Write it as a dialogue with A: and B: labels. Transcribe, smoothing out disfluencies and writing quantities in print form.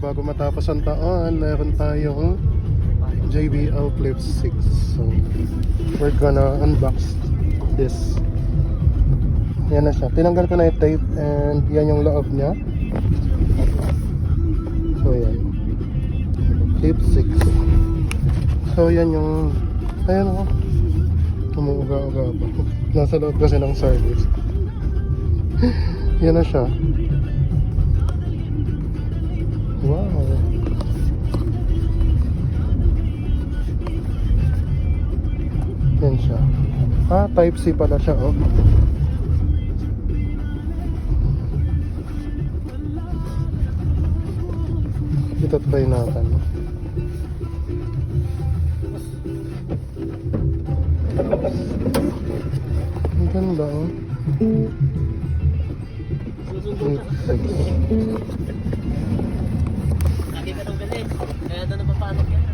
A: bago matapos ang taon, meron tayong JBL Flip 6. So, we're gonna unbox this. Yan na siya. Tinanggal ko na yung tape and yan yung loob niya. So, yan. Flip 6. So, yan yung... Ayan o. Umuuga-uga pa. Nasa loob kasi ng service. Yan na siya. Wow. Yan siya. Ah, type C pala siya, oh. Ito try natin. Ang ganda, oh.
B: Lagi ka nang galit. Kaya doon napapanog yan.